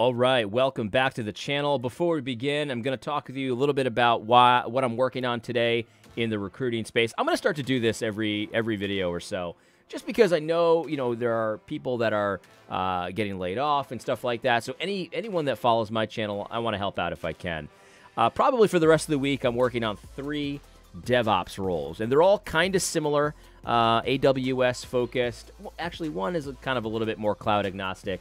All right, welcome back to the channel. Before we begin, I'm going to talk with you a little bit about what I'm working on today in the recruiting space. I'm going to start to do this every video or so, just because I know, there are people that are getting laid off and stuff like that. So anyone that follows my channel, I want to help out if I can. Probably for the rest of the week, I'm working on 3 DevOps roles, and they're all kind of similar, AWS focused. Well, actually, one is kind of a little bit more cloud agnostic.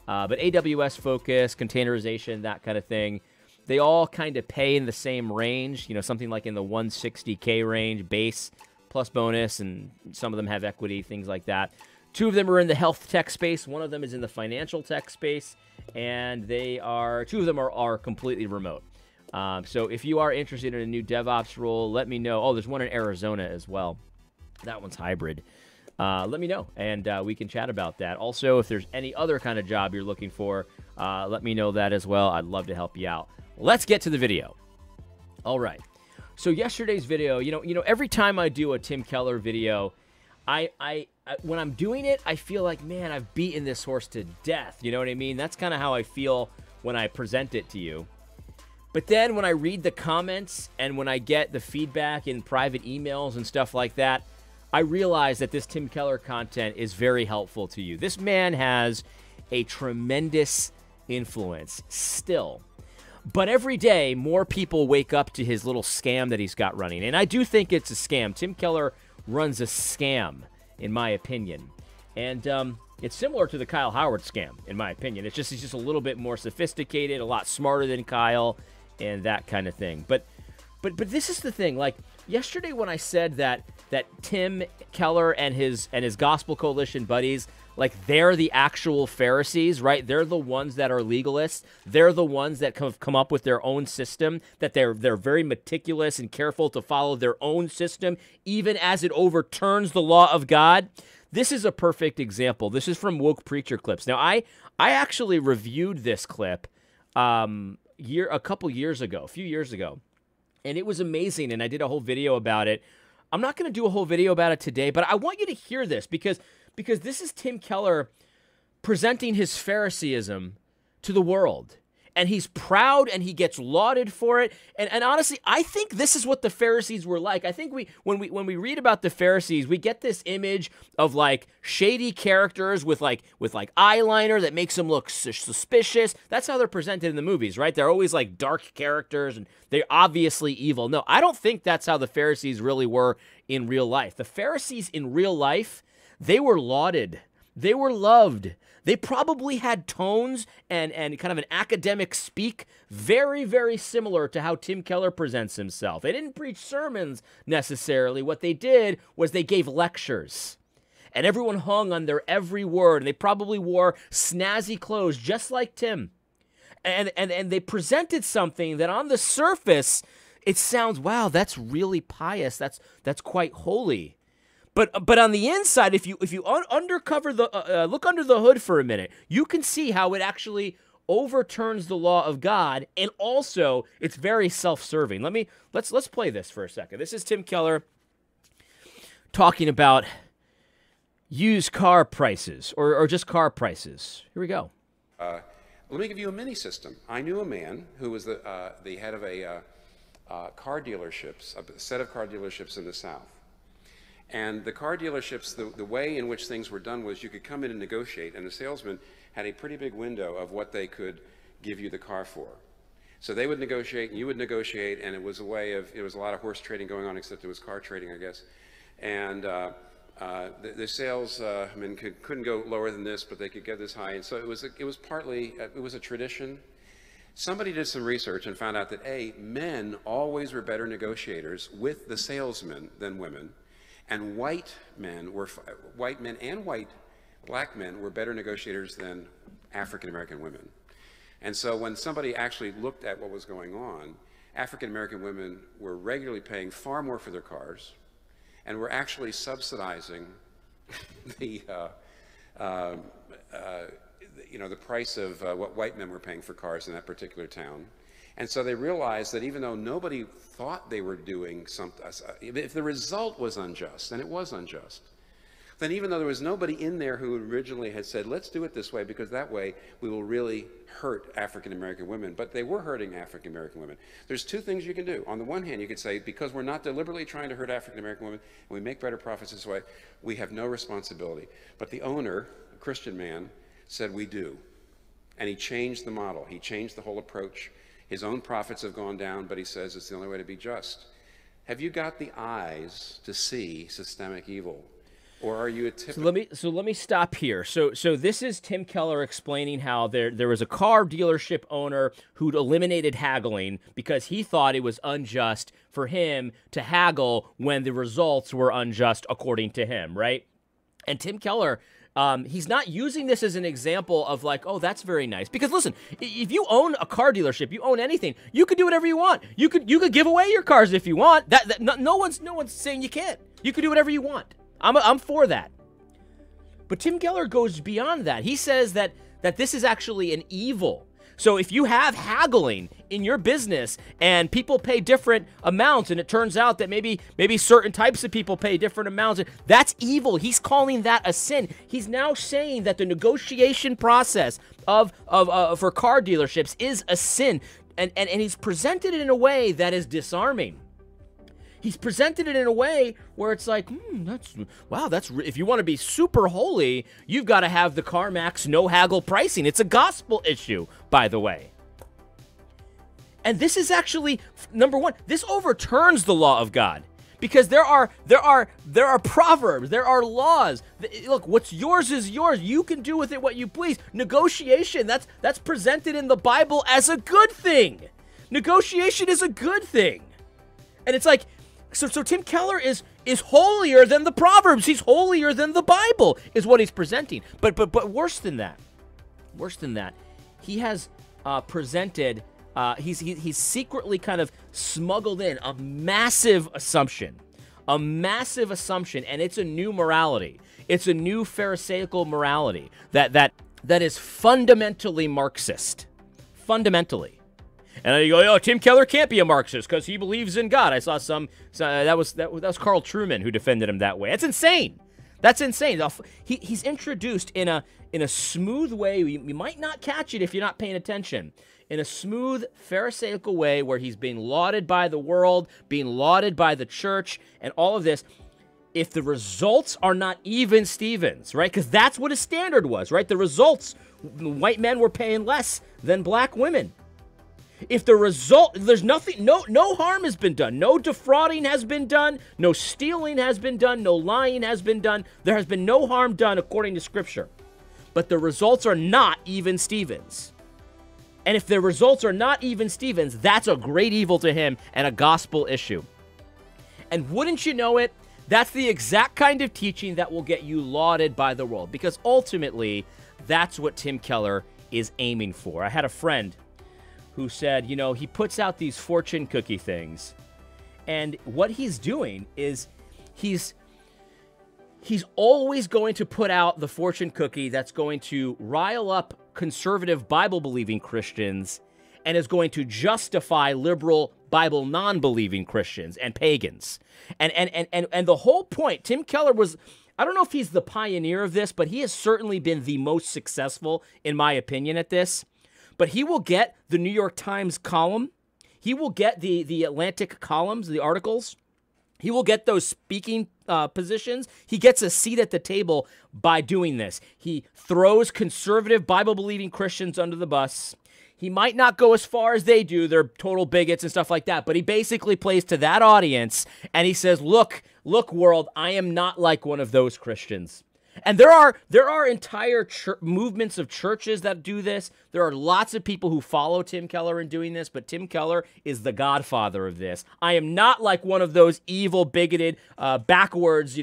But AWS focus, containerization, that kind of thing, they all kind of pay in the same range, something like in the 160K range, base plus bonus, and some of them have equity, things like that. 2 of them are in the health tech space. 1 of them is in the financial tech space, and 2 of them are completely remote. So if you are interested in a new DevOps role, let me know. Oh, there's one in Arizona as well. That one's hybrid. Let me know, and we can chat about that. Also, if there's any other kind of job you're looking for, let me know that as well. I'd love to help you out. Let's get to the video. All right. So yesterday's video, every time I do a Tim Keller video, when I'm doing it, I feel like, man, I've beaten this horse to death. You know what I mean? That's kind of how I feel when I present it to you. But then when I read the comments and when I get the feedback in private emails and stuff like that, I realize that this Tim Keller content is very helpful to you. This man has a tremendous influence still. But every day, more people wake up to his little scam that he's got running. And I do think it's a scam. Tim Keller runs a scam, in my opinion. And it's similar to the Kyle Howard scam, in my opinion. It's just a little bit more sophisticated, a lot smarter than Kyle, and that kind of thing. But this is the thing. Like, yesterday when I said that Tim Keller and his Gospel Coalition buddies, like, they're the actual Pharisees, right? They're the ones that are legalists. They're the ones that come up with their own system, that they're very meticulous and careful to follow their own system, even as it overturns the law of God. This is a perfect example. This is from Woke Preacher Clips. Now, I actually reviewed this clip a few years ago. And it was amazing, and I did a whole video about it. I'm not going to do a whole video about it today, but I want you to hear this because this is Tim Keller presenting his Phariseeism to the world. And he's proud, and he gets lauded for it. And honestly, I think this is what the Pharisees were like. I think when we read about the Pharisees, we get this image of like shady characters with eyeliner that makes them look suspicious. That's how they're presented in the movies, right? They're always like dark characters, and they're obviously evil. No, I don't think that's how the Pharisees really were in real life. The Pharisees in real life, they were lauded. They were loved. They probably had tones and kind of an academic speak very, very similar to how Tim Keller presents himself. They didn't preach sermons necessarily. What they did was they gave lectures. And everyone hung on their every word. And they probably wore snazzy clothes just like Tim. And they presented something that on the surface, it sounds, wow, that's really pious. That's quite holy. But on the inside, if you undercover look under the hood for a minute, you can see how it actually overturns the law of God, and also it's very self-serving. Let's play this for a second. This is Tim Keller talking about used car prices or just car prices. Here we go. Let me give you a mini system. I knew a man who was the head of a car dealerships, a set of car dealerships in the South. And the car dealerships, the way in which things were done was you could come in and negotiate, and the salesman had a pretty big window of what they could give you the car for. So they would negotiate, and you would negotiate, and it was a lot of horse trading going on, except it was car trading, I guess. And the salesmen couldn't go lower than this, but they could get this high. And so it was a tradition. Somebody did some research and found out that men always were better negotiators with the salesmen than women. And white men and black men were better negotiators than African-American women. And so when somebody actually looked at what was going on, African-American women were regularly paying far more for their cars and were actually subsidizing the price of what white men were paying for cars in that particular town. And so they realized that even though nobody thought they were doing something, if the result was unjust, and it was unjust, then even though there was nobody in there who originally had said, let's do it this way because that way we will really hurt African-American women, but they were hurting African-American women. There's two things you can do. On the one hand, you could say, because we're not deliberately trying to hurt African-American women and we make better profits this way, we have no responsibility. But the owner, a Christian man, said we do. And he changed the model. He changed the whole approach. His own profits have gone down, but he says it's the only way to be just. Have you got the eyes to see systemic evil? Or are you a typical... So let me stop here. So this is Tim Keller explaining how there was a car dealership owner who'd eliminated haggling because he thought it was unjust for him to haggle when the results were unjust according to him, right? And Tim Keller, he's not using this as an example of like, oh, that's very nice. Because listen, if you own a car dealership, you own anything, you could do whatever you want. You could give away your cars if you want. No one's saying you can't. You could do whatever you want. I'm for that. But Tim Keller goes beyond that. He says that this is actually an evil. So if you have haggling in your business and people pay different amounts and it turns out that maybe certain types of people pay different amounts, that's evil. He's calling that a sin. He's now saying that the negotiation process for car dealerships is a sin. And he's presented it in a way that is disarming. He's presented it in a way where it's like, if you want to be super holy, you've got to have the CarMax no haggle pricing. It's a gospel issue, by the way. And this is actually, number one, this overturns the law of God. Because there are proverbs, there are laws. Look, what's yours is yours. You can do with it what you please. Negotiation, that's presented in the Bible as a good thing. Negotiation is a good thing. And it's like, so Tim Keller is holier than the Proverbs. He's holier than the Bible, is what he's presenting. But worse than that, he has presented. He's secretly kind of smuggled in a massive assumption, and it's a new morality. It's a new Pharisaical morality that is fundamentally Marxist, fundamentally. And you go, oh, Tim Keller can't be a Marxist because he believes in God. I saw that was Carl Truman who defended him that way. That's insane. That's insane. He's introduced in a smooth way. You might not catch it if you're not paying attention. In a smooth, Pharisaical way where he's being lauded by the world, being lauded by the church, and all of this. If the results are not even Stevens, right? Because that's what his standard was, right? The results, white men were paying less than black women. If the result, there's nothing, no harm has been done. No defrauding has been done. No stealing has been done. No lying has been done. There has been no harm done according to Scripture. But the results are not even Stevens. And if the results are not even Stevens, that's a great evil to him and a gospel issue. And wouldn't you know it, that's the exact kind of teaching that will get you lauded by the world. Because ultimately, that's what Tim Keller is aiming for. I had a friend who said, he puts out these fortune cookie things. And what he's doing is he's always going to put out the fortune cookie that's going to rile up conservative Bible-believing Christians and is going to justify liberal Bible non-believing Christians and pagans. And the whole point, Tim Keller was, I don't know if he's the pioneer of this, but he has certainly been the most successful, in my opinion, at this. But he will get the New York Times column. He will get the Atlantic columns, the articles. He will get those speaking positions. He gets a seat at the table by doing this. He throws conservative Bible-believing Christians under the bus. He might not go as far as they do. They're total bigots and stuff like that. But he basically plays to that audience, and he says, look, world, I am not like one of those Christians. And there are entire movements of churches that do this. There are lots of people who follow Tim Keller in doing this, but Tim Keller is the godfather of this. I am not like one of those evil, bigoted, backwoods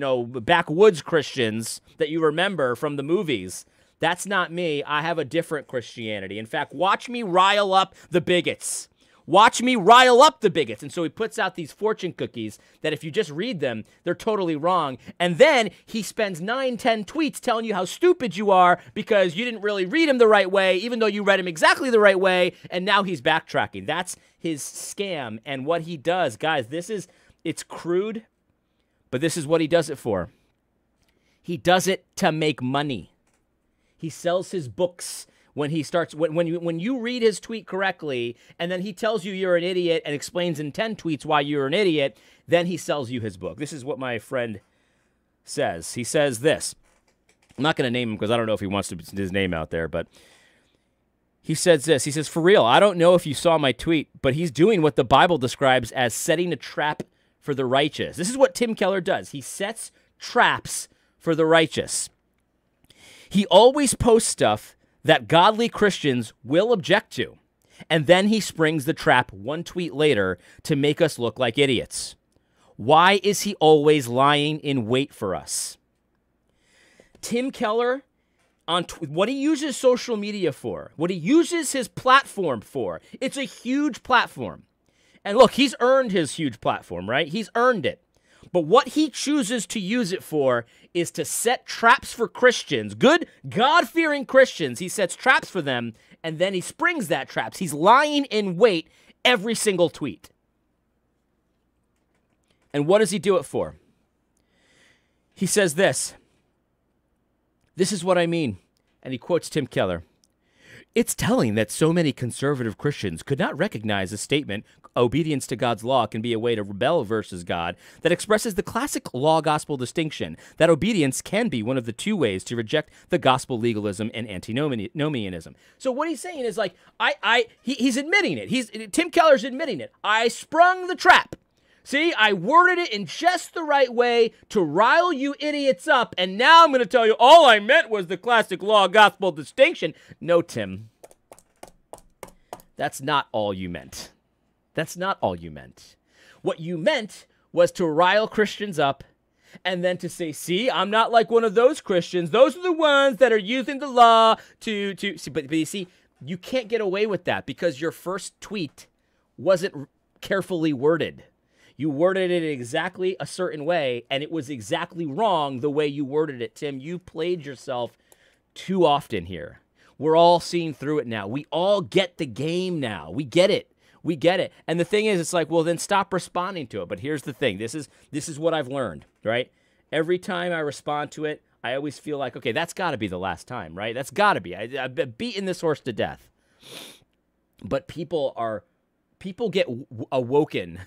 Christians that you remember from the movies. That's not me. I have a different Christianity. In fact, watch me rile up the bigots. Watch me rile up the bigots. And so he puts out these fortune cookies that if you just read them, they're totally wrong. And then he spends 9-10 tweets telling you how stupid you are because you didn't really read him the right way, even though you read him exactly the right way. And now he's backtracking. That's his scam. And what he does, guys, it's crude, but this is what he does it for. He does it to make money. He sells his books when he starts, when you read his tweet correctly, and then he tells you you're an idiot and explains in 10 tweets why you're an idiot, then he sells you his book. This is what my friend says. He says this. I'm not going to name him because I don't know if he wants to put his name out there, but he says this. He says, for real, I don't know if you saw my tweet, but he's doing what the Bible describes as setting a trap for the righteous. This is what Tim Keller does. He sets traps for the righteous. He always posts stuff that godly Christians will object to, and then he springs the trap one tweet later to make us look like idiots. Why is he always lying in wait for us? Tim Keller, what he uses social media for, what he uses his platform for, it's a huge platform. And look, he's earned his huge platform, right? He's earned it. But what he chooses to use it for is to set traps for Christians, good, God-fearing Christians. He sets traps for them, and then he springs that traps. He's lying in wait every single tweet. And what does he do it for? He says this. This is what I mean. And he quotes Tim Keller. It's telling that so many conservative Christians could not recognize the statement, obedience to God's law can be a way to rebel versus God, that expresses the classic law-gospel distinction, that obedience can be one of the two ways to reject the gospel legalism and antinomianism. So what he's saying is like, he's admitting it. Tim Keller's admitting it. I sprung the trap. See, I worded it in just the right way to rile you idiots up, and now I'm going to tell you all I meant was the classic law-gospel distinction. No, Tim. That's not all you meant. That's not all you meant. What you meant was to rile Christians up and then to say, see, I'm not like one of those Christians. Those are the ones that are using the law to see, but you see, you can't get away with that because your first tweet wasn't carefully worded. You worded it exactly a certain way, and it was exactly wrong the way you worded it, Tim. You played yourself too often here. We're all seeing through it now. We all get the game now. We get it. We get it. And the thing is, it's like, well, then stop responding to it. But here's the thing. This is what I've learned, right? Every time I respond to it, I always feel like, okay, that's got to be the last time, right? That's got to be. I've beaten this horse to death. But people get awoken.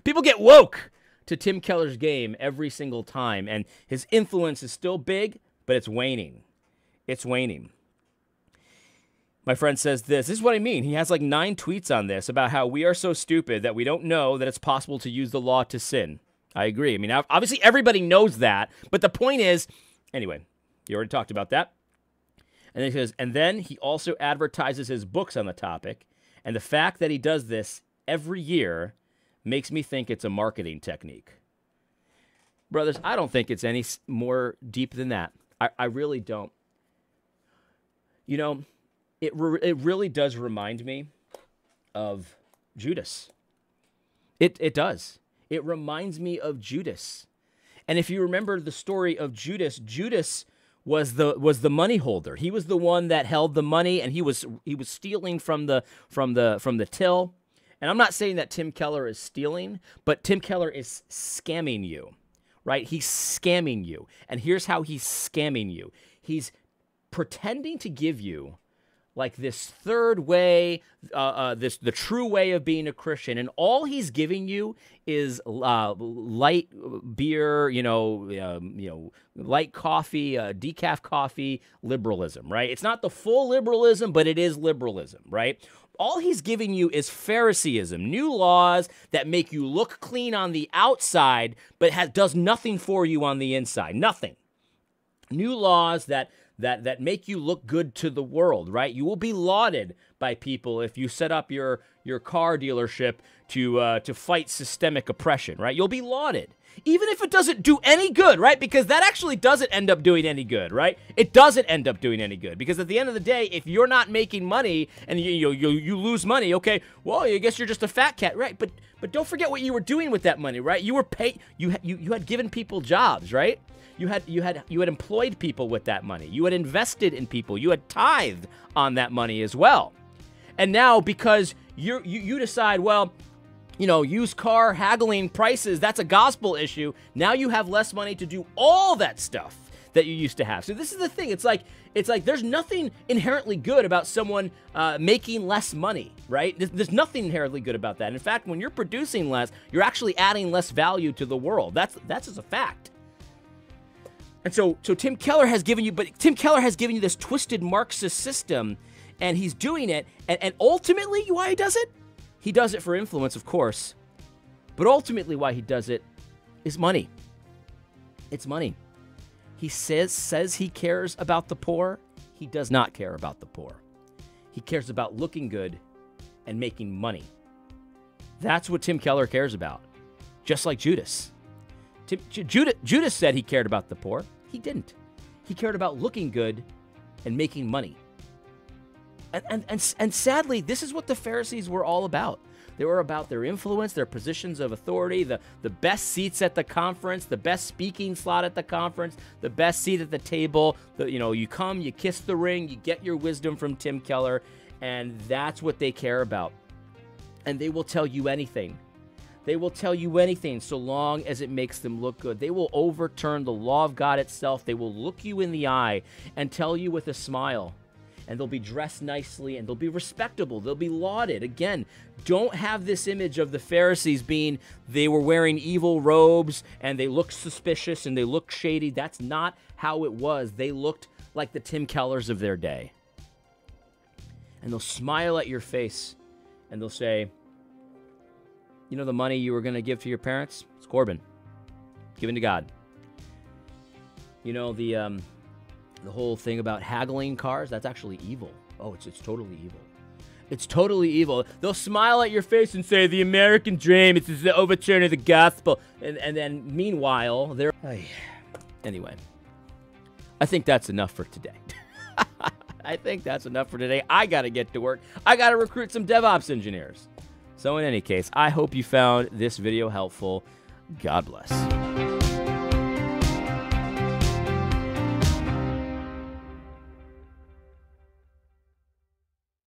People get woke to Tim Keller's game every single time. And his influence is still big, but it's waning. It's waning. My friend says this is what I mean. He has like 9 tweets on this about how we are so stupid that we don't know that it's possible to use the law to sin. I agree. I mean, obviously everybody knows that, but the point is, anyway, you already talked about that. And then he says, and then he also advertises his books on the topic. And the fact that he does this every year makes me think it's a marketing technique. Brothers, I don't think it's any more deep than that. I really don't. You know, it really does remind me of Judas. It does. It reminds me of Judas. And if you remember the story of Judas, Judas was the money holder. He was the one that held the money, and he was stealing from the till. And I'm not saying that Tim Keller is stealing, but Tim Keller is scamming you, right? He's scamming you. And here's how he's scamming you. He's pretending to give you like this third way, the true way of being a Christian, and all he's giving you is light beer, light coffee, decaf coffee, liberalism, right? It's not the full liberalism, but it is liberalism, right? All he's giving you is Phariseeism, new laws that make you look clean on the outside, but does nothing for you on the inside, nothing. New laws that make you look good to the world, right? You will be lauded by people if you set up your car dealership to fight systemic oppression, right? You'll be lauded, even if it doesn't do any good, right? Because that actually doesn't end up doing any good, right? It doesn't end up doing any good because at the end of the day, if you're not making money and you lose money, okay, well, I guess you're just a fat cat, right? But don't forget what you were doing with that money, right? You were you had given people jobs, right? You had employed people with that money. You had invested in people. You had tithed on that money as well. And now because you decide, well, used car haggling prices, that's a gospel issue. Now you have less money to do all that stuff that you used to have. So this is the thing. It's like there's nothing inherently good about someone making less money, right? There's nothing inherently good about that. In fact, when you're producing less, you're actually adding less value to the world. That's just a fact. And so Tim Keller has given you this twisted Marxist system, and he's doing it. And ultimately, why he does it? He does it for influence, of course. But ultimately, why he does it is money. It's money. He says he cares about the poor. He does not care about the poor. He cares about looking good and making money. That's what Tim Keller cares about, just like Judas. Judas said he cared about the poor. He didn't. He cared about looking good and making money. And sadly, this is what the Pharisees were all about. They were about their influence, their positions of authority, the best seats at the conference, the best speaking slot at the conference, the best seat at the table. You come, you kiss the ring, you get your wisdom from Tim Keller, and that's what they care about. And they will tell you anything. They will tell you anything so long as it makes them look good. They will overturn the law of God itself. They will look you in the eye and tell you with a smile. And they'll be dressed nicely, and they'll be respectable. They'll be lauded. Again, don't have this image of the Pharisees being, they were wearing evil robes, and they looked suspicious, and they looked shady. That's not how it was. They looked like the Tim Kellers of their day. And they'll smile at your face, and they'll say, the money you were going to give to your parents? It's Corbin. Given to God. The whole thing about haggling cars, that's actually evil. Oh, it's totally evil. It's totally evil. They'll smile at your face and say, the American dream, it's the overturn of the gospel. And then, meanwhile, they're... Anyway, I think that's enough for today. I think that's enough for today. I got to get to work. I got to recruit some DevOps engineers. So in any case, I hope you found this video helpful. God bless.